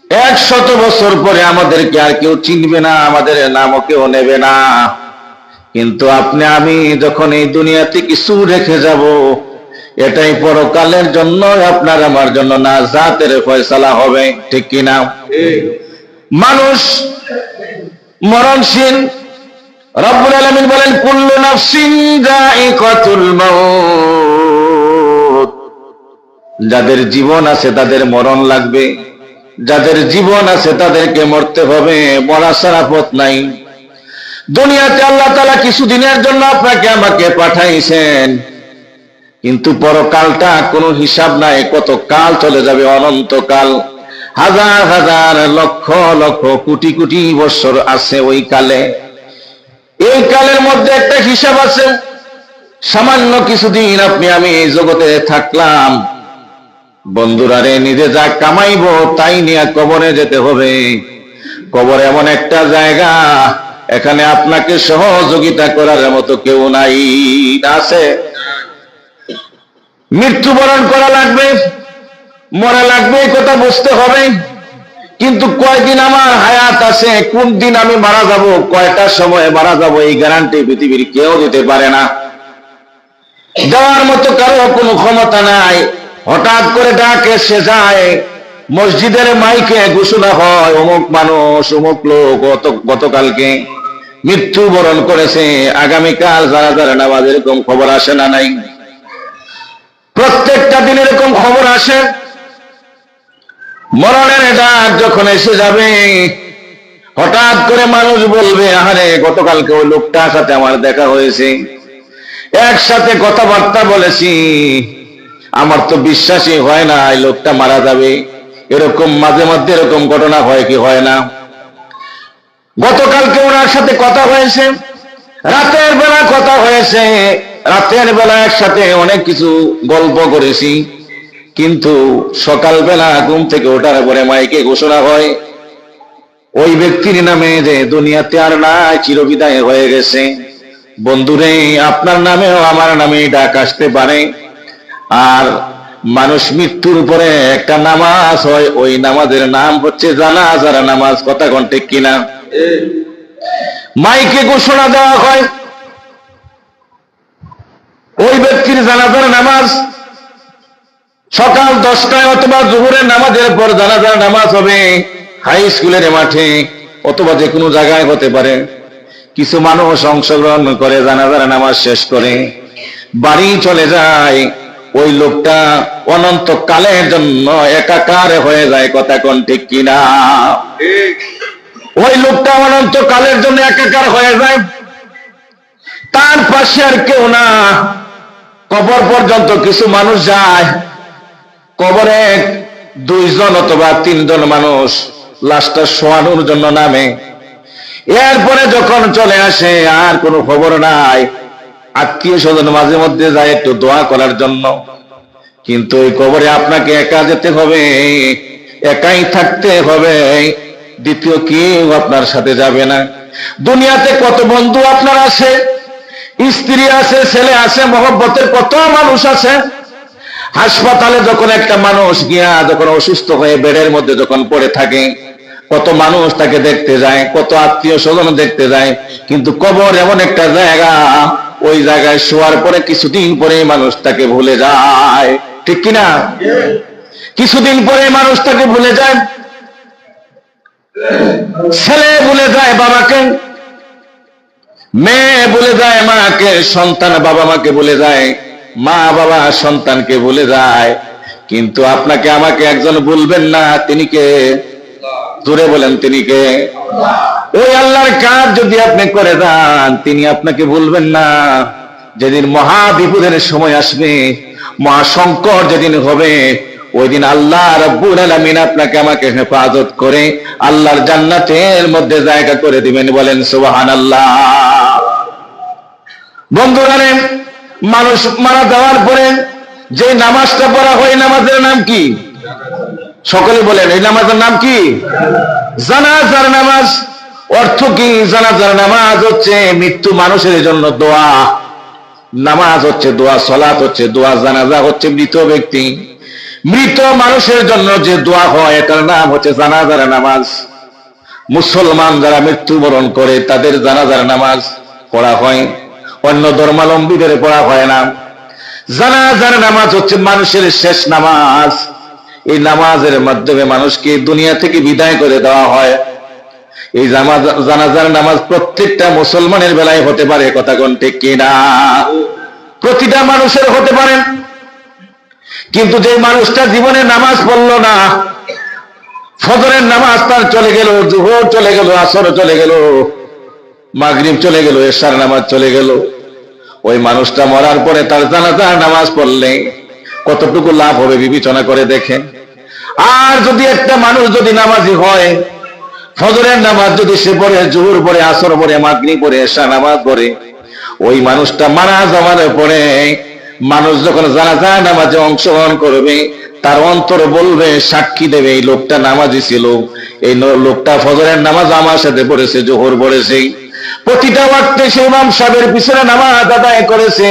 100 বছর পরে আমাদেরকে আর কেউ চিনবে না, আমাদের নামও কেউ নেবে না। কিন্তু আপনি আমি যখন এই দুনিয়াতে কিছু রেখে যাব, এটাই পরকালের জন্য আপনার আমার জন্য নাজাতের ফয়সালা হবে, ঠিক কিনা? মানুষ মরণশীল। রব্বুল আলামিন বলেন কুল্লু নাফসিন যায়িকাতুল মাউত। যাদের জীবন আছে তাদের মরণ লাগবে, যাদের জীবন আছে তাদেরকে মরতে হবে, মরা ছাড়া পথ নাই। দুনিয়াতে আল্লাহ তাআলা কিছুদিনের জন্য আপনাকে আমাকে পাঠাইছেন, কিন্তু পরকালটা কোনো হিসাব নাই, কত কাল চলে যাবে, অনন্তকাল, হাজার হাজার লক্ষ লক্ষ কোটি কোটি বছর আছে ওই কালে। এই কালের মধ্যে একটা হিসাব আছে। সামান্য কিছুদিন আপনি আমি এই জগতে থাকলাম, বন্ধুরা রে, নিজে যা কামাইবো তাই নিয়ে কবরে যেতে হবে। কবর এমন একটা জায়গা, এখানে আপনাকে সহযোগিতা করার মতো কেউ নাই। আছে? মৃত্যুবরণ করা লাগবে, মরা লাগবে, এই কথা বুঝতে হবে। কিন্তু কয়দিন আমার হায়াত আছে, কোন দিন আমি মারা যাব, কয়টা সময় মারা যাব, এই গ্যারান্টি পৃথিবীর কেউ দিতে পারে না। দেওয়ার মতো কারো কোনো ক্ষমতা নাই। হঠাৎ করে ডাক এসে যায়, মসজিদের মাইকে ঘোষণা হয় অমুক মানুষ অমুক লোক গতকালকে মৃত্যুবরণ করেছে, আগামীকাল জানাজার নামাজ, এরকম খবর আসে না নাই? প্রত্যেকটা দিন এরকম খবর আসে। মরণের ডাক যখন এসে যাবে, হঠাৎ করে মানুষ বলবে, আরে গতকালকে ওই লোকটার সাথে আমার দেখা হয়েছে, একসাথে কথাবার্তা বলেছি, আমার তো বিশ্বাসই হয় না এই লোকটা মারা যাবে। এরকম মাঝে মধ্যে এরকম ঘটনা হয় কি হয় না? গতকালকে ওনার সাথে কথা হয়েছে, রাতের বেলা কথা হয়েছে, রাতের বেলা একসাথে অনেক কিছু গল্প করেছি, কিন্তু সকালবেলা ঘুম থেকে ওঠার পরে মাইকে ঘোষণা হয় ওই ব্যক্তির নামে যে দুনিয়াতে আর নাই, চিরবিদায় হয়ে গেছে। বন্ধুরে, আপনার নামেও আমার নামে ডাক আসতে পারে। আর মানুষ মৃত্যুর পরে একটা নামাজ হয়, ওই নামাজের নাম হচ্ছে জানাজার নামাজ। কথা কোন ঠিক কিনা? মাইকে ঘোষণা দেওয়া হয় ওই ব্যক্তির জানাজার নামাজ সকাল 10টায় অথবা জোহরের নামাজের পর জানাজার নামাজ হবে। হাই স্কুলের মাঠে অথবা যে কোনো জায়গায় হতে পারে। কিছু মানুষ অংশগ্রহণ করে, জানাজার নামাজ শেষ করে বাড়ি চলে যায়। ওই লোকটা অনন্ত কালের জন্য একাকার হয়ে যায়। কথা কোন ঠিক কিনা? ওই লোকটা অনন্ত কালের জন্য একাকার হয়ে যায়, তার পাশে আর কেউ না। কবর পর্যন্ত কিছু মানুষ যায়, কবরে 2 জন অথবা 3 জন মানুষ লাশটা শোয়ানোর জন্য নামে। এরপরে যখন চলে আসে আর কোনো খবর নাই। আত্মীয় স্বজন মাঝে মধ্যে যায় একটু দোয়া করার জন্য, কিন্তু ওই কবরে আপনাকে একা যেতে হবে, একাই থাকতে হবে, দ্বিতীয় কেউ আপনার সাথে যাবে না। দুনিয়াতে কত বন্ধু আপনার আছে, স্ত্রী আছে, ছেলে আছে, মহব্বতের কত মানুষ আছে। হাসপাতালে যখন একটা মানুষ গিয়া যখন অসুস্থ হয়ে বেডের মধ্যে যখন পড়ে থাকে, কত মানুষ তাকে দেখতে যায়, কত আত্মীয় স্বজন দেখতে যায়। কিন্তু কবর এমন একটা জায়গা, ওই জায়গায় শোয়ার পরে কিছুদিন পরে মানুষ তাকে ভুলে যায়, ঠিক কিনা? কিছুদিন পরে মানুষ তাকে ভুলে যায়। ছেলে ভুলে যায় বাবাকে, মেয়ে ভুলে যায় মাকে, সন্তান বাবা মাকে ভুলে যায়, মা বাবা সন্তানকে ভুলে যায়। কিন্তু আপনাকে আমাকে একজন ভুলবেন না, তিনি কে? জোরে বলেন, তিনি কে? ওই আল্লাহর কাজ যদি আপনি করে যান, তিনি আপনাকে ভুলবেন না। যেদিন মহা বিপদের সময় আসবে, মহা সংকট যেদিন হবে, ওই দিন আল্লাহ রাব্বুল আলামিন আপনাকে আমাকে হেফাজত করে আল্লাহর জান্নাতের মধ্যে জায়গা করে দিবেন। বলেন সুবহানাল্লাহ। বন্ধুরা, মানুষ মারা যাওয়ার পরে যে নামাজটা পড়া হয়, নামাজের নাম কি? সকলে বলেন, এই নামাজের নাম কি? জানাজার নামাজ। অর্থ কি? জানাজার নামাজ হচ্ছে মৃত্যু মানুষের জন্য দোয়া। নামাজ হচ্ছে দোয়া, সালাত হচ্ছে দোয়া, জানাজা হচ্ছে মৃত ব্যক্তি। মৃত মানুষের জন্য যে দোয়া হয় এটার নাম হচ্ছে জানাজার নামাজ। মুসলমান যারা মৃত্যুবরণ করে তাদের জানাজার নামাজ পড়া হয়, অন্য ধর্মাবলম্বীদের পড়া হয় না। জানাজার নামাজ হচ্ছে মানুষের শেষ নামাজ। এই নামাজের মাধ্যমে মানুষকে দুনিয়া থেকে বিদায় করে দেওয়া হয়। এই জানাজার নামাজ প্রত্যেকটা মুসলমানের বেলায় হতে পারে, কথা কোন ঠিক কিনা? প্রতিটা মানুষের হতে পারে। কিন্তু যে মানুষটা জীবনে নামাজ পড়লো না, ফজরের নামাজ তার চলে গেল, জোহর চলে গেল, আসর চলে গেল, মাগরিব চলে গেল, এশার নামাজ চলে গেল, ওই মানুষটা মরার পরে তার জানাজার নামাজ পড়লে কতটুকু লাভ হবে বিবেচনা করে দেখেন। আর যদি একটা মানুষ যদি নামাজি হয়, ফজরের নামাজ যদি সে পড়ে, জোহর পড়ে, আসর পড়ে, মাগরিব পড়ে, এশা নামাজ পড়ে, ওই মানুষটা মারা যাওয়ার পরে মানুষ যখন জানাজার নামাজে অংশগ্রহণ করবে, তার অন্তর বলবে, সাক্ষী দেবে, এই লোকটা নামাজি ছিল, এই লোকটা ফজরের নামাজ আমার সাথে পড়েছে, জোহর পড়েছে, প্রতিটা ওয়াক্তে সে ইমাম সাহেবের পিছনে নামাজ আদায় করেছে।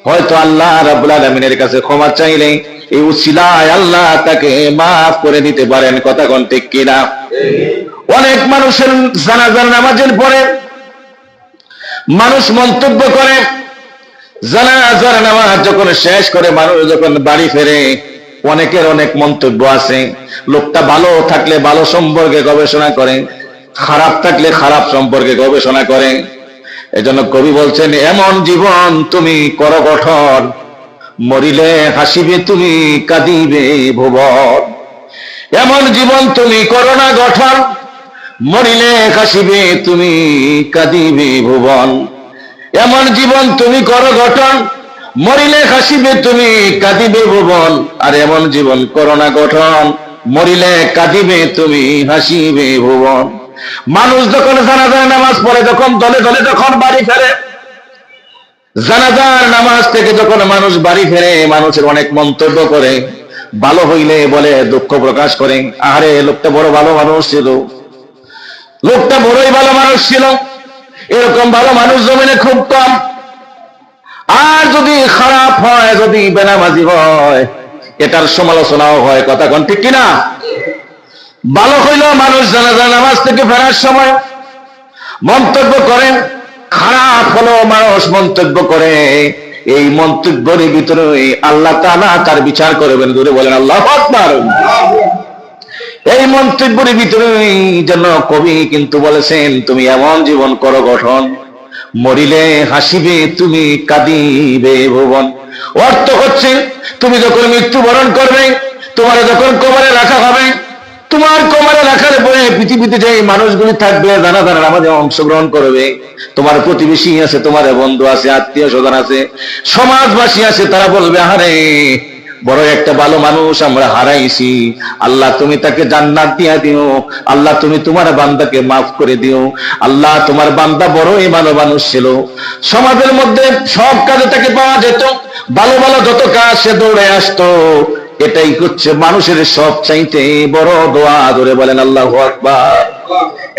হয়তো আল্লাহ রাব্বুল আলামিনের কাছে ক্ষমা চাইলে এই উসিলায় আল্লাহ তাকে মাফ করে দিতে পারেন, কথা কোন ঠিক কিনা? অনেক মানুষের জানাজার নামাজের পরে মানুষ মন্তব্য করে, জানাজার নামাজ যখন শেষ করে মানুষ যখন বাড়ি ফেরে, অনেকের অনেক মন্তব্য আছে। লোকটা ভালো থাকলে ভালো সম্পর্কে গবেষণা করে, খারাপ থাকলে খারাপ সম্পর্কে গবেষণা করে। এজন্য কবি বলছেন, এমন জীবন তুমি করো গঠন, মরিলে হাসিবে তুমি কাঁদিবে ভুবন। এমন জীবন তুমি করো না গঠন, মরিলে হাসিবে তুমি কাঁদিবে ভুবন। এমন জীবন তুমি করো গঠন, মরিলে হাসিবে তুমি কাঁদিবে ভুবন। আর এমন জীবন করো না গঠন, মরিলে কাঁদিবে তুমি হাসিবে ভুবন। মানুষ যখন জানাজার নামাজ পড়ে, যখন দলে দলে যখন বাড়ি ফেরে, জানাজার নামাজ থেকে যখন মানুষ বাড়ি ফেরে, মানুষের অনেক মন্তব্য করে। ভালো হইলে বলে দুঃখ প্রকাশ করে, আরে লোকটা বড় ভালো মানুষ ছিল, লোকটা বড়ই ভালো মানুষ ছিল, এরকম ভালো মানুষ জমিনে খুব কম। আর যদি খারাপ হয়, যদি বেনামাজি হয়, এটার সমালোচনাও হয়, কথা কোন ঠিক কিনা? ভালো হইলেও মানুষ জানাজার নামাজ থেকে ফেরার সময় মন্তব্য করেন, খারাপ হলেও মানুষ মন্তব্য করে। এই মন্তব্যের ভিতরে আল্লাহ তাআলা তার বিচার করবেন। দূরে বলেন আল্লাহু আকবার। এই মন্তব্যের ভিতরে জন্য কবি কিন্তু বলেছেন, তুমি এমন জীবন করো গঠন, মরিলে হাসিবে তুমি কাঁদিবে ভুবন। অর্থ হচ্ছে, তুমি যখন মৃত্যুবরণ করবে, তোমার যখন কবরে রাখা হবে, তোমার কবরে রাখার পরে পৃথিবীতে যে মানুষগুলি থাকবে, জানাজার নামাজে অংশগ্রহণ করবে, তোমার প্রতিবেশী আছে, তোমার বন্ধু আছে, আত্মীয় স্বজন আছে, সমাজবাসী আছে, তারা বলবে, আরে বড় একটা ভালো মানুষ আমরা হারাইছি, আল্লাহ তুমি তাকে জান্নাত দিয়া দিও, আল্লাহ তুমি তোমার বান্দাকে মাফ করে দিও, আল্লাহ তোমার বান্দা বড়ই ভালো মানুষ ছিল। সমাজের মধ্যে সব কাজে তাকে পাওয়া যেত, ভালো ভালো যত কাজ সে দৌড়ে আসতো। এটাই হচ্ছে মানুষের সব চাইতে বড় দোয়া। ধরে বলেন আল্লাহু আকবার।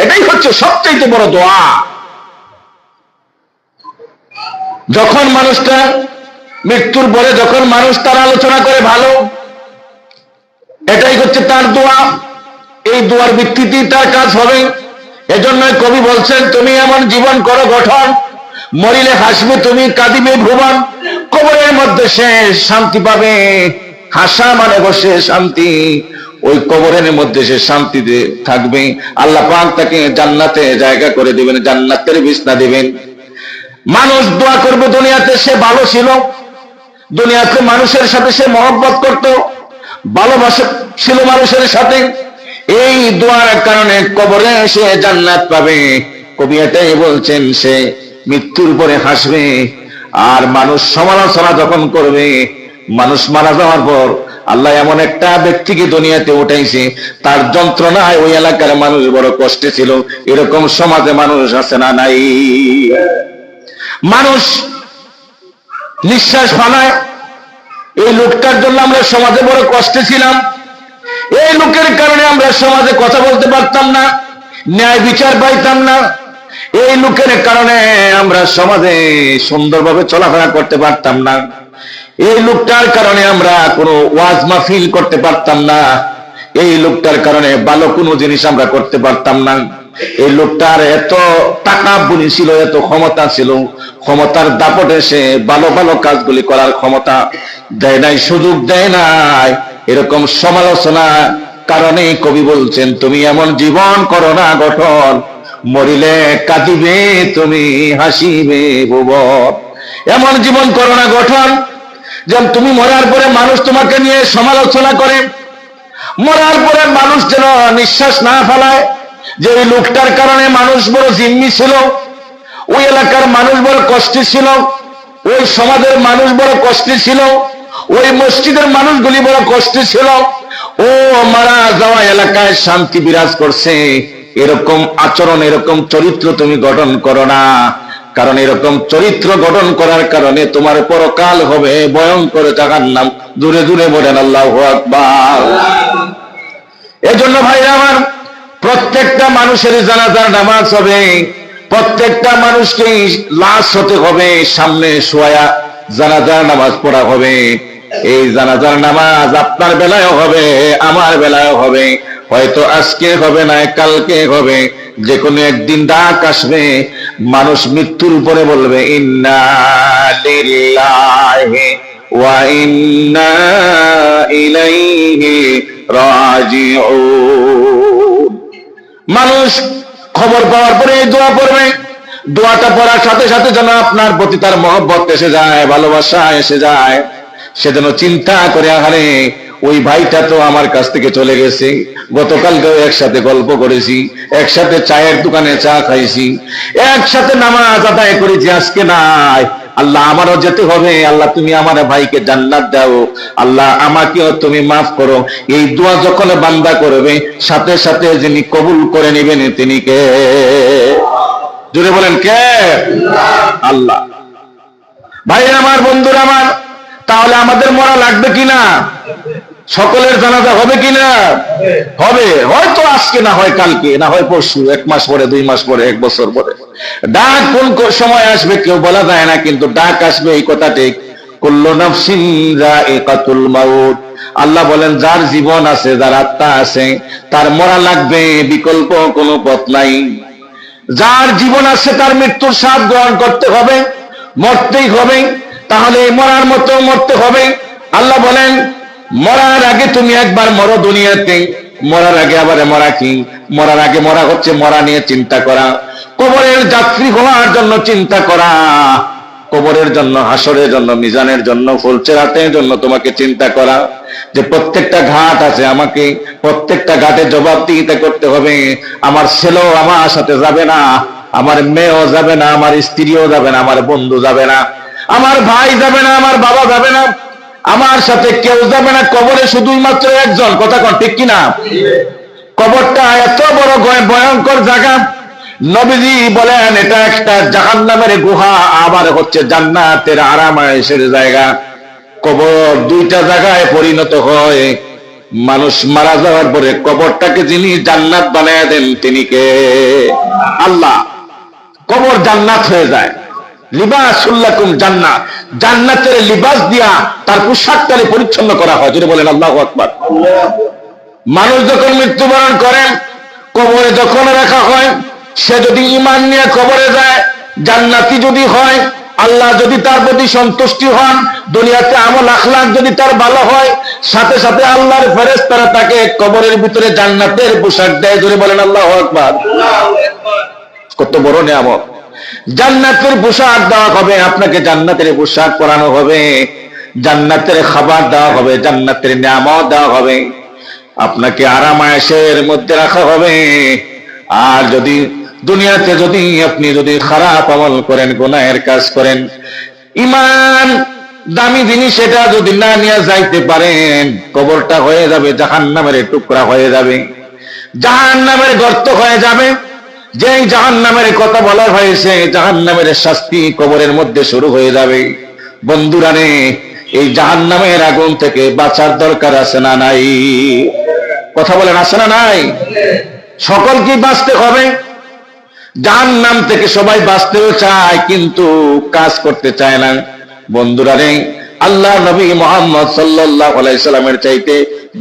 এটাই হচ্ছে সবচাইতে বড় দোয়া। যখন মানুষটা মৃত্যুর পরে যখন মানুষ তার আলোচনা করে ভালো, এটাই হচ্ছে তার দোয়া। এই দোয়ার ভিত্তিতেই তার কাজ হবে। এজন্য কবি বলছেন, তুমি এমন জীবন করো গঠন, মরিলে হাসবে তুমি কাঁদিবে ভুবন। কবরের মধ্যে সে শান্তি পাবে, হাসা মানে বসে শান্তি, ওই কবরের মধ্যে সে শান্তিতে থাকবে। আল্লাহ পাক তাকে জান্নাতে জায়গা করে দিবেন, জান্নাতের বিছনা দিবেন। মানুষ দোয়া করবে, দুনিয়াতে সে ভালো ছিল, দুনিয়াতে মানুষের সাথে সে মহব্বত করত, ভালোবাসা ছিল মানুষের সাথে, এই দোয়ার কারণে কবরে সে জান্নাত পাবে। কবি এটাই বলছেন, সে মৃত্যুর পরে হাসবে। আর মানুষ সমালোচনা যখন করবে, মানুষ মারা যাওয়ার পর আল্লাহ এমন একটা ব্যক্তিকে দুনিয়াতে উঠাইছে, তার যন্ত্রণায় ওই এলাকার মানুষ বড় কষ্টে ছিল। এরকম সমাজে মানুষ আছে না নাই? মানুষ নিঃশ্বাস ফালায়, এই লোকটার জন্য আমরা সমাজে বড় কষ্টে ছিলাম, এই লোকের কারণে আমরা সমাজে কথা বলতে পারতাম না, ন্যায় বিচার পাইতাম না, এই লোকের কারণে আমরা সমাজে সুন্দরভাবে চলাফেরা করতে পারতাম না। এই লোকটার কারণে আমরা কোনো ওয়াজ মাহফিল করতে পারতাম না, এই লোকটার কারণে ভালো কোনো জিনিস আমরা করতে পারতাম না। এই লোকটার এত টাকা বুনি ছিল, এত ক্ষমতা ছিল, ক্ষমতার দাপটে সে ভালো ভালো কাজগুলি করার ক্ষমতা দেয় নাই, সুযোগ দেয় নাই। এরকম সমালোচনা কারণে কবি বলছেন, তুমি এমন জীবন করো না গঠন, মরিলে কাঁদিবে তুমি হাসিবে ভুবন। এমন জীবন করো না গঠন যেন তুমি মরার পরে মানুষ তোমাকে নিয়ে সমালোচনা করে, মরার পরে মানুষ যেন নিঃশ্বাস না ফেলায় যে ওই লোকটার কারণে মানুষ বড় জিম্মি ছিল, ওই এলাকার মানুষ বড় কষ্টে ছিল, ওই সমাজের মানুষ বড় কষ্টে ছিল, ওই মসজিদের মানুষগুলি বড় কষ্টে ছিল, ও মারা যাওয়া এলাকায় শান্তি বিরাজ করছে। এরকম আচরণ, এরকম চরিত্র তুমি গঠন করো না, কারণ এরকম চরিত্র গঠন করার কারণে তোমার পরকাল হবে ভয়ঙ্কর জাহান্নাম। দূরে দূরে বলেন আল্লাহু আকবার। এজন্য ভাইরা আমার, প্রত্যেকটা মানুষের জানাজার নামাজ হবে, প্রত্যেকটা মানুষকে লাশ হতে হবে, সামনে শোয়া জানাজার নামাজ পড়া হবে। এই জানাজার নামাজ আপনার বেলায়ও হবে, আমার বেলায়ও হবে, হয়তো আজকে হবে না, কালকে হবে, যে কোনো একদিন ডাক আসবে, মানুষ মৃত্যুর উপরে বলবে ইন্না লিল্লাহি ওয়া ইন্না ইলাইহি রাজিউন। মানুষ খবর পাওয়ার পরে দোয়া করবে, দোয়াটা পড়ার সাথে সাথে যেন আপনার প্রতি তার মহব্বত এসে যায়, ভালোবাসা এসে যায়। সে যেন চিন্তা করে, আরে ওই ভাইটা তো আমার কাছ থেকে চলে গেছে, গতকালকেও একসাথে গল্প করেছি, একসাথে চায়ের দোকানে চা খাইছি, একসাথে নামাজ আদায় করেছি, আজকে নাই। আল্লাহ আমারও যেতে হবে, আল্লাহ তুমি আমার ভাইকে জান্নাত দাও, আল্লাহ আমাকেও তুমি মাফ করো। এই দোয়া যখন বান্দা করবে, সাথে সাথে যিনি কবুল করে নেবেন তিনি কে? জুড়ে বলেন কে? আল্লাহ। ভাই আমার, বন্ধুরা আমার, তাহলে আমাদের মরা লাগবে কিনা? সকলের জানাজা হবে কিনা? হবে। হয়তো আজকে, না হয় কালকে, না হয় পরশু, 1 মাস পরে, 2 মাস পরে, 1 বছর পরে। ডাক কোন সময় আসবে কেউ বলা যায় না, কিন্তু ডাক আসবে, এই কথা ঠিক। কুল্লু নাফসিন যায়িকাতুল মাউত। আল্লাহ বলেন, যার জীবন আছে, যার আত্মা আছে, তার মরা লাগবে, বিকল্প কোনো পথ নাই। যার জীবন আছে তার মৃত্যুর স্বাদ গ্রহণ করতে হবে, মরতেই হবে। তাহলে মরার মতো মরতে হবে। আল্লাহ বলেন, মরার আগে তুমি একবার মরো দুনিয়াতে। মরার আগে আবার মরা কি? মরার আগে মরা হচ্ছে মরা নিয়ে চিন্তা করা, কবরের যাত্রী হওয়ার জন্য চিন্তা করা, কবরের জন্য, হাসরের জন্য, মিজানের জন্য, ফুলচেরাতের জন্য তোমাকে চিন্তা করা যে প্রত্যেকটা ঘাট আছে, আমাকে প্রত্যেকটা ঘাটে জবাবদিহিতা করতে হবে। আমার ছেলেও আমার সাথে যাবে না, আমার মেয়েও যাবে না, আমার স্ত্রীও যাবে না, আমার বন্ধু যাবে না, আমার ভাই যাবে না, আমার বাবা যাবে না, আমার সাথে কেউ যাবে না। কবরে শুধুই মাত্র একজন। কথা কোন ঠিক কিনা? কবরটা এত বড় ভয়ঙ্কর জায়গা। নবীজি বলেন, এটা একটা জাহান্নামের গুহা, আবার হচ্ছে জান্নাতের আরামায়েশের জায়গা। কবর দুইটা জায়গায় পরিণত হয়। মানুষ মারা যাওয়ার পরে কবরটাকে যিনি জান্নাত বানায় দেন তিনি কে? আল্লাহ। কবর জান্নাত হয়ে যায়। লিবাসুল্লাকুম জান্নাত, জান্নাতের লিবাস দিয়া তার পোশাকটারে পরিচ্ছন্ন করা হয়। যদি বলেন আল্লাহু আকবার। মানুষ যখন মৃত্যুবরণ করেন, কবরে যখন রাখা হয়, সে যদি ঈমান নিয়ে কবরে যায়, জান্নাতি যদি হয়, আল্লাহ যদি তার প্রতি সন্তুষ্টি হন, দুনিয়াতে আমল আখলাক যদি তার ভালো হয়, সাথে সাথে আল্লাহর ফেরেশতারা তাকে কবরের ভিতরে জান্নাতের পোশাক দেয়। যদি বলেন আল্লাহু আকবার। কত বড় নিয়ামত! জান্নাতের পোশাক দেওয়া হবে, আপনাকে জান্নাতের পোশাক পরানো হবে, জান্নাতের খাবার দেওয়া হবে, জান্নাতের নিয়ামত দেওয়া হবে, আপনাকে আরামায়েশের মধ্যে রাখা হবে। আর যদি দুনিয়াতে আপনি যদি খারাপ আমল করেন, গুনাহের কাজ করেন, ঈমান দামি জিনিস সেটা যদি না নিয়ে যাইতে পারেন, কবরটা হয়ে যাবে জাহান্নামের টুকরা হয়ে যাবে, জাহান্নামের গর্ত হয়ে যাবে। যেই জাহান্নামের কথা বলা হয়েছে, জাহান্নামের শাস্তি কবরের মধ্যে শুরু হয়ে যাবে। বন্ধুরা রে, এই জাহান্নামের আগুন থেকে বাঁচার দরকার আছে না নাই? কথা বলেন, আছে না নাই? সকলকে বাঁচতে হবে। জাহান্নাম থেকে সবাই বাঁচতেও চায়, কিন্তু কাজ করতে চায় না। বন্ধুরা রে, আল্লাহ নবী মুহাম্মদ সাল্লাল্লাহু আলাইহি সাল্লামের চাইতে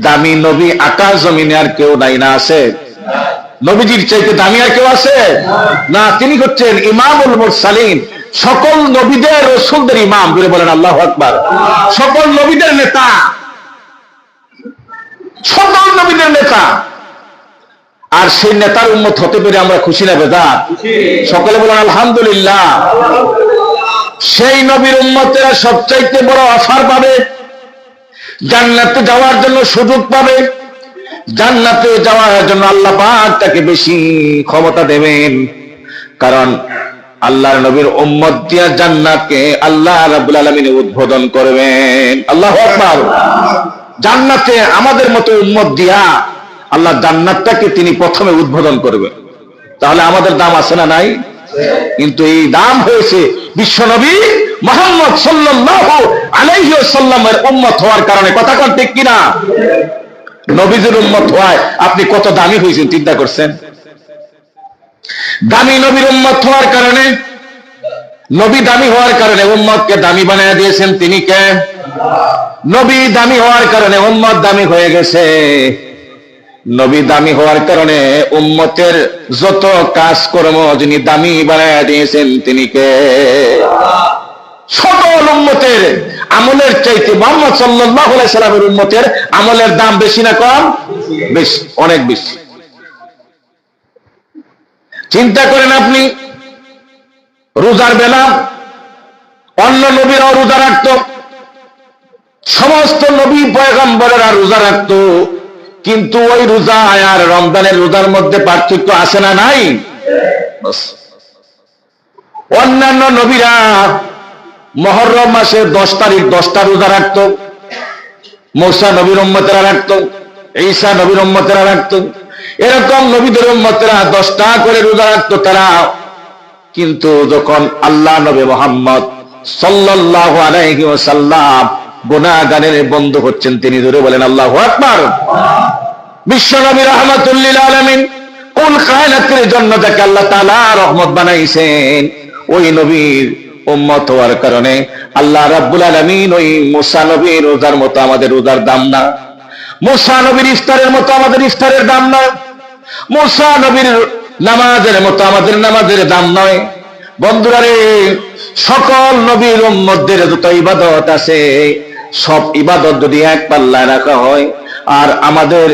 দামি নবী আকাশ জমিনে আর কেউ নাই, না আছে? নবীজির চাইতে দামি আর কেউ আছে না? তিনি হচ্ছেন ইমামুল মুরসালিন, সকল নবীদের রাসূলদের ইমাম। বলে বলেন আল্লাহু আকবার। সকল নবীদের নেতা, সকল নবীদের নেতা। আর সেই নেতার উম্মত হতে পেরে আমরা খুশি না বেজার? সকলে বলেন আলহামদুলিল্লাহ। সেই নবীর উম্মতেরা সবচাইতে বড় অফার পাবে, জান্নাতে যাওয়ার জন্য সুযোগ পাবে। জান্নাতে যাওয়ার জন্য আল্লাহ পাক তাকে বেশি ক্ষমতা দেবেন, কারণ আল্লাহর নবীর উম্মত দিয়া জান্নাতকে আল্লাহ রাব্বুল আলামিন উদ্বোধন করবেন। আল্লাহু আকবার। জান্নাতে আমাদের মতো উম্মত দিয়া আল্লাহ জান্নাতটাকে তিনি প্রথমে উদ্বোধন করবেন। তাহলে আমাদের দাম আছে না নাই? কিন্তু এই দাম হয়েছে বিশ্বনবী মুহাম্মদ সাল্লাল্লাহু আলাইহি ওয়াসাল্লামের উম্মত হওয়ার কারণে। কথা কোন ঠিক কিনা? নবীজির উম্মত হওয়ায় আপনি কত দামি হয়েছেন চিন্তা করছেন? দামি নবীর উম্মত হওয়ার কারণে, নবী দামি হওয়ার কারণে উম্মতকে দামি বানায় দিয়েছেন তিনি কে? নবী দামি হওয়ার কারণে উম্মত দামি হয়ে গেছে। নবী দামি হওয়ার কারণে উম্মতের যত কাজকর্ম যিনি দামি বানায় দিয়েছেন তিনি কে? সকল উম্মতের আমলের চাইতে মুহাম্মদ সাল্লাল্লাহু আলাইহি সাল্লামের উম্মতের আমলের দাম বেশি না কম? বেশি, অনেক বেশি। চিন্তা করেন আপনি, রোজার বেলা অন্য নবীরাও রোজা রাখত, সমস্ত নবী পয়গম্বরেরা রোজা রাখত, কিন্তু ওই রোজা আর রমজানের রোজার মধ্যে পার্থক্য আছে না নাই? অন্যান্য নবীরা মুহররম মাসের 10 তারিখ 10টা রোজা রাখত, মূসা নবীর উম্মতেরা রাখত, ঈসা নবীর উম্মতেরা রাখত, এরকম নবীদের উম্মতেরা 10টা করে রোজা রাখত তারা। কিন্তু যখন আল্লাহ নবী মুহাম্মদ সাল্লাল্লাহু আলাইহি ওয়াসাল্লাম গুনাহগারের বন্ধু হচ্ছেন, তিনি ধরে বলেন আল্লাহু আকবার। বিশ্ব নবী রাহমাতুল লিল আলামিন, কুল কায়নাতের জন্য যাকে আল্লাহ তাআলা রহমত বানাইছেন, ওই নবীর উম্মত হওয়ার কারণে আল্লাহ রাব্বুল আলামিন ওই মূসা নবীর রোজার মতো আমাদের রোজার দাম না, মূসা নবীর ইফতারের মতো আমাদের ইফতারের দাম না, মূসা নবীর নামাজের মতো আমাদের নামাজের দাম নয়। বন্ধুরা রে, সকল নবীর উম্মতদের যত ইবাদত আছে সব ইবাদত যদি এক পাল্লায় রাখা হয়, আর আমাদের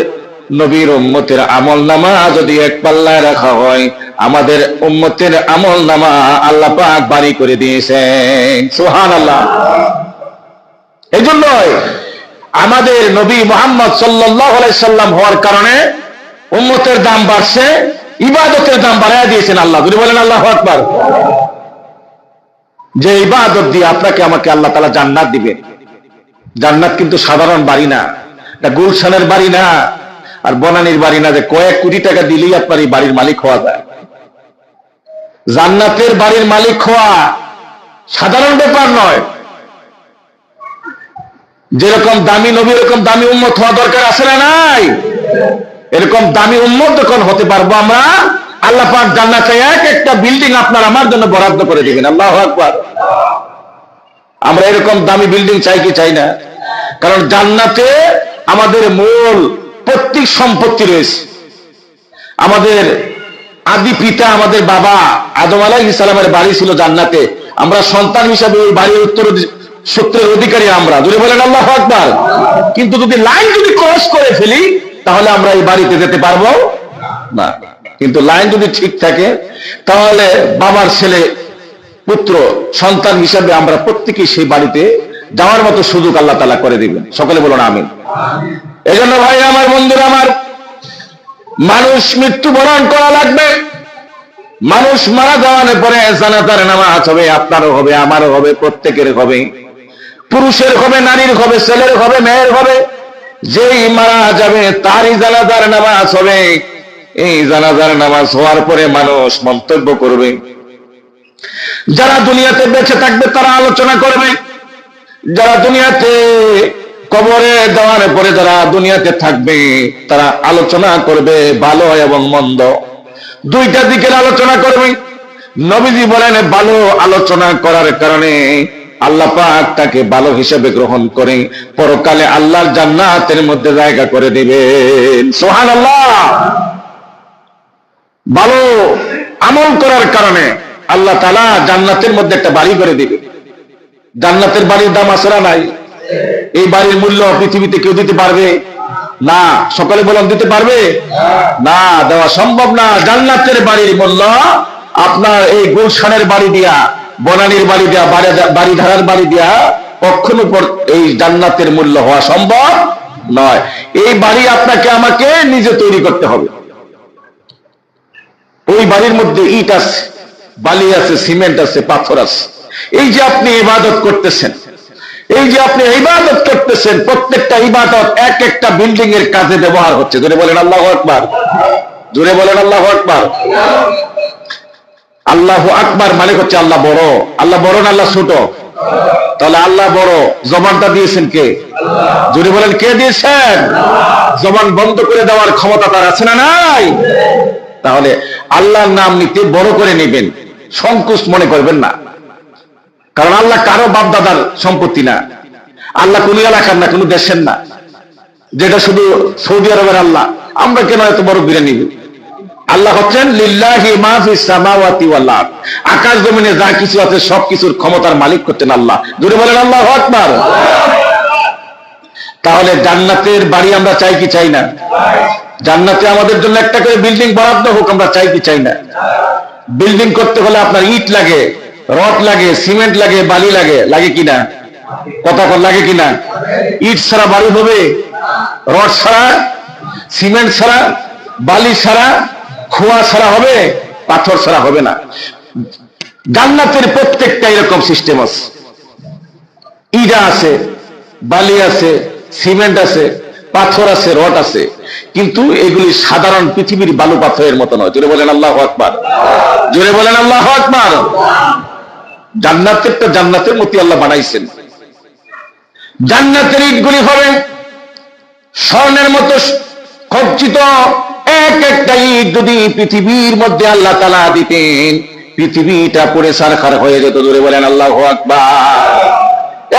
নবীর উম্মতের আমল নামা যদি এক পাল্লায় রাখা হয়, আমাদের উম্মতের আমল নামা আল্লাহ পাক বাড়ি করে দিয়েছেন। সুবহানাল্লাহ। এই জন্যই আমাদের নবী মুহাম্মদ সাল্লাল্লাহু আলাইহি সাল্লাম হওয়ার কারণে উম্মতের দাম বাড়ছে, ইবাদতের দাম বাড়ায় দিয়েছেন আল্লাহ। যদি বলেন আল্লাহু আকবার। যে ইবাদত দিয়ে আপনাকে আমাকে আল্লাহ তাআলা জান্নাত দিবেন। জান্নাত কিন্তু সাধারণ বাড়ি না, এটা গুলশানের বাড়ি না, আর বনানীর বাড়ি না যে কয়েক কোটি টাকা দিলেই আপনার এই বাড়ির মালিক হওয়া যায়। জান্নাতের বাড়ির মালিক হওয়া সাধারণ ব্যাপার নয়। যেরকম দামি নবী এরকম দামি উম্মত হওয়া দরকার আছে না নাই? এরকম দামি উম্মত যখন হতে পারবো আমরা, আল্লাহ পাক জান্নাতে এক একটা বিল্ডিং আপনার আমার জন্য বরাদ্দ করে দিবেন। আল্লাহু আকবার। আমরা এরকম দামি বিল্ডিং চাই কি চাই না? কারণ জান্নাতে আমাদের মূল পৈতৃক সম্পত্তি রয়েছে। আমাদের আদি পিতা, আমাদের বাবা আদম আলাইহিস সালামের বাড়ি ছিল জান্নাতে। আমরা সন্তান হিসাবে ওই বাড়ির উত্তর সূত্রের অধিকারী আমরা। যদি বলেন আল্লাহু আকবার। কিন্তু যদি লাইন যদি ক্রস করে ফেলি তাহলে আমরা এই বাড়িতে যেতে পারবো না। কিন্তু লাইন যদি ঠিক থাকে তাহলে বাবার ছেলে পুত্র সন্তান হিসাবে আমরা প্রত্যেকেই সেই বাড়িতে যাওয়ার মতো সুযোগ আল্লাহ তাআলা করে দিবেন। সকলে বলুন আমিন। এই জন্য ভাই আমার, বন্ধুরা আমার, মানুষ মৃত্যুবরণ করা লাগবে। মানুষ মারা যাওয়ার পরে জানাজার নামাজ হবে, আপনারও হবে, আমারও হবে, প্রত্যেকের হবে, পুরুষের হবে, নারীর হবে, ছেলের হবে, মেয়ের হবে। যেই মারা যাবে তারই জানাজার নামাজ হবে। এই জানাজার নামাজ হওয়ার পরে মানুষ মন্তব্য করবে। যারা দুনিয়াতে বেঁচে থাকবে তারা আলোচনা করবে, যারা দুনিয়াতে কবরে দেওয়ার পরে যারা দুনিয়াতে থাকবে তারা আলোচনা করবে ভালো এবং মন্দ, দুইটা দিকের আলোচনা করবে। নবীজি বলেন ভালো আলোচনা করার কারণে আল্লাহ পাক তাকে ভালো হিসেবে গ্রহণ করে পরকালে আল্লাহর জান্নাতের মধ্যে জায়গা করে দিবেন। সুবহানাল্লাহ। ভালো আমল করার কারণে আল্লাহ তাআলা জান্নাতের মধ্যে একটা বাড়ি করে দিবে। জান্নাতের বাড়ির দাম আসরা নাই। এই বাড়ির মূল্য পৃথিবীতে কেউ দিতে পারবে না। সকলে বলেন দিতে পারবে না, দেওয়া সম্ভব না। জান্নাতের বাড়ির মূল্য আপনার এই গুলশানের বাড়ি দিয়া, বনানীর বাড়ি দিয়া, বাড়িধারার বাড়ি দিয়া কখনো এই জান্নাতের মূল্য হওয়া সম্ভব নয়। এই বাড়ি আপনাকে আমাকে নিজে তৈরি করতে হবে। ওই বাড়ির মধ্যে ইট আছে, বালি আছে, সিমেন্ট আছে, পাথর আছে। এই যে আপনি ইবাদত করতেছেন, এই যে আপনি ইবাদত করতেছেন, প্রত্যেকটা ইবাদত এক একটা বিল্ডিং এর কাজে ব্যবহার হচ্ছে। জোরে বলেন আল্লাহু আকবার, জোরে বলেন আল্লাহু আকবার। আল্লাহু আকবার মানে হচ্ছে আল্লাহ বড়। আল্লাহ বড় না আল্লাহ ছোট? তাহলে আল্লাহ বড়। জবানটা দিয়েছেন কে? জোরে বলেন কে দিয়েছেন? জবান বন্ধ করে দেওয়ার ক্ষমতা তার আছে না নাই? তাহলে আল্লাহর নাম নিতে বড় করে নেবেন, সংকোচ মনে করবেন না। কারণ আল্লাহ কারো বাপ দাদার সম্পত্তি না, আল্লাহ কোন এলাকার না, কোন দেশের না, যেটা শুধু সৌদি আরবের আল্লাহ। আমরা কেন এত বড় বিরে নিব? আল্লাহ হচ্ছেন লিল্লাহি মা ফিস সামাওয়াতি ওয়াল আরদ। আকাশ জমিনে যা কিছু আছে সবকিছুর ক্ষমতার মালিক হচ্ছেন আল্লাহ। জোরে বলেন আল্লাহু আকবার। তাহলে জান্নাতের বাড়ি আমরা চাই কি চাই না? জান্নাতে আমাদের জন্য একটা করে বিল্ডিং বরাদ্দ হোক, আমরা চাই কি চাই না? বিল্ডিং করতে হলে আপনার ইট লাগে, রড লাগে, সিমেন্ট লাগে, বালি লাগে, লাগে কিনা? কথা কর লাগে কিনা? ইট ছাড়া বাড়ি হবে? রড ছাড়া, সিমেন্ট ছাড়া, বালি ছাড়া, খোয়া ছাড়া হবে? পাথর ছাড়া হবে না। জান্নাতের প্রত্যেকটা এরকম সিস্টেম আছে। ইটা আছে, বালি আছে, সিমেন্ট আছে, পাথর আছে, রড আছে, কিন্তু এগুলি সাধারণ পৃথিবীর বালু পাথরের মতো নয়। জোরে বলেন আল্লাহু আকবার, জোরে বলেন আল্লাহু আকবার। জান্নাতেরটা জান্নাতের মতো আল্লাহ বানাইছেন। জান্নাতের ইটগুলি হবে স্বর্ণের মতো খচিত। এক একটা ইট যদি পৃথিবীর মধ্যে আল্লাহ তাআলা দিতেন, পৃথিবীটা পুড়ে ছারখার হয়ে যেত। জোরে বলেন আল্লাহু আকবার।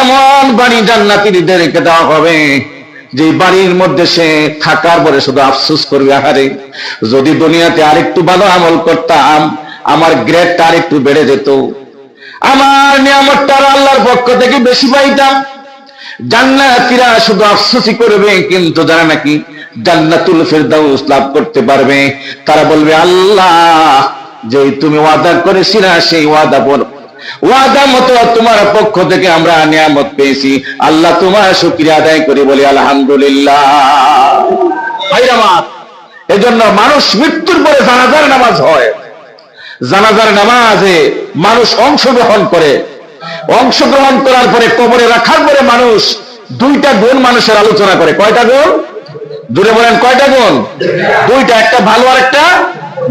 এমন বাড়ি জান্নাতীদেরকে দেওয়া হবে যে বাড়ির মধ্যে সে থাকার পরে শুধু আফসোস করবে, আহারে যদি দুনিয়াতে আরেকটু ভালো আমল করতাম, আমার গ্রেডটা আরেকটু বেড়ে যেত, আমার নিয়ামতটা আল্লাহর পক্ষ থেকে বেশি পাইতাম। জান্নাতীরা শুধু আফসোসই করবে, কিন্তু যারা নাকি জান্নাতুল ফেরদাউস লাভ করতে পারবে, তারা বলবে আল্লাহ যে তুমি ওয়াদা করেছিলা সেই ওয়াদা মতো তোমার পক্ষ থেকে আমরা নিয়ামত পেয়েছি। আল্লাহ তোমার শুকরিয়া আদায় করে বলি আলহামদুলিল্লাহ। ভাইরা আমার, এজন্য মানুষ মৃত্যুর পরে জানাজার নামাজ হয়। জানাজার নামাজে মানুষ অংশগ্রহণ করে। অংশগ্রহণ করার পরে কবরে রাখার পরে মানুষ দুইটা গুণ মানুষের আলোচনা করে। কয়টা গুণ? দূরে বলেন কয়টা গুণ? দুইটা, একটা ভালো আর একটা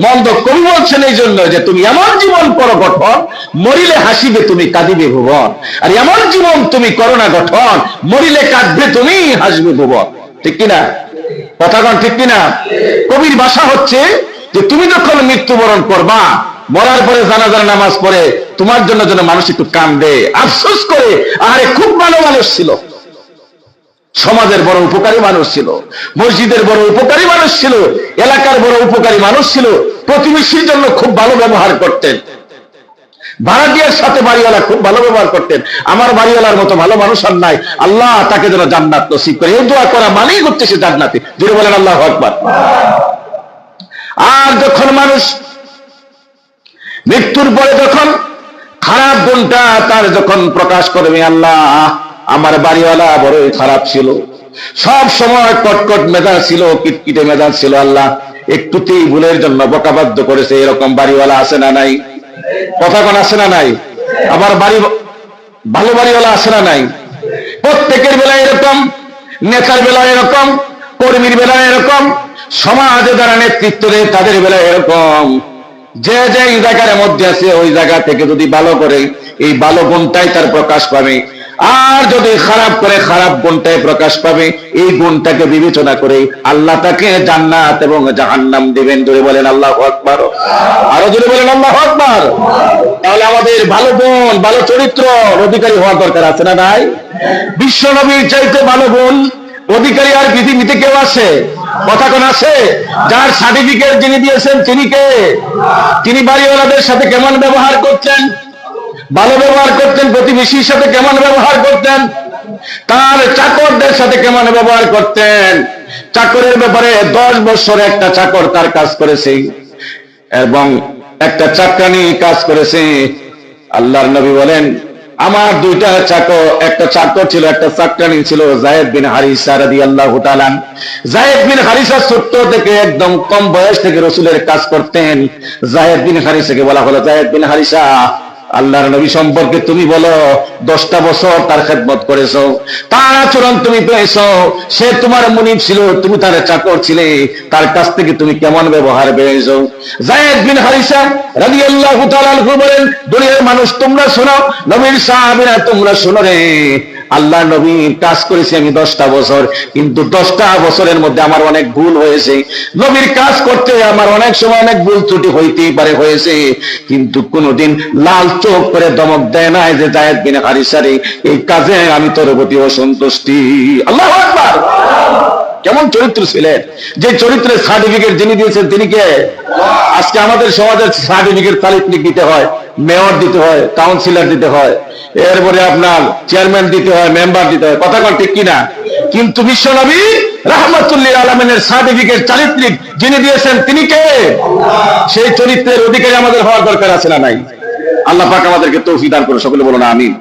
মন্দ। কবি বলছেন এই জন্য যে তুমি এমন জীবন করো গঠন, মরিলে হাসিবে তুমি কাঁদিবে ভুবন। আর এমন জীবন তুমি করো না গঠন, মরিলে কাঁদবে তুমি হাসবে ভুবন। ঠিক কিনা? কথাগণ ঠিক কিনা? কবির ভাষা হচ্ছে যে তুমি যখন মৃত্যুবরণ করবা, মরার পরে জানাজার নামাজ পড়ে তোমার জন্য যেন মানুষ একটু কাঁদে, আফসোস করে, আরে খুব ভালো মানুষ ছিল, সমাজের বড় উপকারী মানুষ ছিল, মসজিদের বড় উপকারী মানুষ ছিল, এলাকার বড় উপকারী মানুষ ছিল, প্রতিবেশীর জন্য খুব ভালো ব্যবহার করতেন, ভাড়াটিয়ার সাথে বাড়িওয়ালা খুব ভালো ব্যবহার করতেন। আমার বাড়িওয়ালার মতো ভালো মানুষ আর নাই, আল্লাহ তাকে যেন জান্নাত নসিব করে। এই দোয়া করা মানেই হচ্ছে সে জান্নাতে। জোরে বলেন আল্লাহু আকবার। আর যখন মানুষ মৃত্যুর পরে যখন খারাপ গুণটা তার যখন প্রকাশ করবে, আল্লাহ আমার বাড়িওয়ালা বড়ই খারাপ ছিল, সব সময় কটকট মেজাজ ছিল, কিটকিটে মেজাজ ছিল, আল্লাহ একটুতেই ভুলের জন্য বকাবাধ্য করেছে, এরকম বাড়িওয়ালা আছে না নাই? কথা কোন আছে না নাই? আমার বাড়ি ভালো বাড়িওয়ালা আছে না নাই? প্রত্যেকের বেলায় এরকম, নেতার বেলায় এরকম, কর্মীর বেলায় এরকম, সমাজে যারা নেতৃত্ব দেয় তাদের বেলায় এরকম। যে যে জায়গার মধ্যে আছে ওই জায়গা থেকে যদি ভালো করে, এই ভালো গুণটাই তার প্রকাশ পাবে। আর যদি খারাপ করে খারাপ গুণটাই প্রকাশ পাবে, এই গুণটাকে বিবেচনা করে আল্লাহ তাকে জান্নাত এবং জাহান্নাম দিবেন। জোরে বলেন আল্লাহু আকবার, আরো জোরে বলেন আল্লাহু আকবার। তাহলে আমাদের ভালো গুণ, ভালো চরিত্র অধিকারী হওয়ার দরকার আছে না নাই? বিশ্ব নবীর চাইতে ভালো গুণ অধিকারী আর পৃথিবীতে কেউ আছে? কথা কোন আছে? যার সার্টিফিকেট যিনি দিয়েছেন তিনি কে? তিনি বাড়িওয়ালাদের সাথে কেমন ব্যবহার করছেন? ভালো ব্যবহার করতেন। প্রতিবেশীর সাথে কেমন ব্যবহার করতেন? তার চাকরদের সাথে কেমন ব্যবহার করতেন? চাকরের ব্যাপারে 10 বছর একটা চাকর তার কাজ করেছে এবং একটা চাকরানি কাজ করেছে। আল্লাহর নবী বলেন, আমার দুইটা চাকর, একটা চাকর ছিল, একটা চাকরানি ছিল। যায়েদ বিন হারিসা রাদিয়াল্লাহু তাআলা। যায়েদ বিন হারিসা ছোট্ট থেকে একদম কম বয়স থেকে রাসূলের কাজ করতেন। যায়েদ বিন হারিসাকে বলা হলো, যায়েদ বিন হারিসা, আল্লাহর নবী সম্পর্কে তুমি বলো, 10টা বছর তার খেদমত করেছো, তার আচরণ তুমি পেয়েছো, সে তোমার মুনিব ছিল, তুমি তার চাকর ছিলে, তার কাছ থেকে তুমি কেমন ব্যবহার পেয়েছো? যায়েদ বিন হারিসা রাদিয়াল্লাহু তাআলা আনহু বলেন, দুনিয়ার মানুষ তোমরা শোনো, নবীর সাহাবীরা তোমরা শোনো রে, আল্লাহ নবীর কাজ করেছি আমি 10টা বছর, কিন্তু 10টা বছরের মধ্যে আমার অনেক ভুল হয়েছে। নবীর কাজ করতে আমার অনেক সময় অনেক ভুল ত্রুটি হইতেই পারে, হয়েছে, কিন্তু কোনদিন লাল চোখ করে দমক দেয় নাই যে যায়েদ বিন হারিসা রে, এই কাজে আমি তোর প্রতি অসন্তুষ্টি। আল্লাহু আকবার। কেমন চরিত্র ছিলেন? যে চরিত্রের সার্টিফিকেট যিনি দিয়েছেন তিনি কে? আজকে আমাদের সমাজের সার্টিফিকেট তালিফ দিতে হয়, মেয়র দিতে হয়, কাউন্সিলর দিতে হয়, এরপরে আপনার চেয়ারম্যান দিতে হয়, মেম্বার দিতে হয়। কথা কোন ঠিক কিনা? কিন্তু বিশ্বনবী রাহমাতুল্লিল আলামিনের সার্টিফিকেট চারিত্রিক যিনি দিয়েছেন তিনি কে? সেই চরিত্রের অধিকারী আমাদের হওয়ার দরকার আছে না নাই? আল্লাহ পাক আমাদেরকে তৌফিক দান করুন, সকলে বলুন আমিন।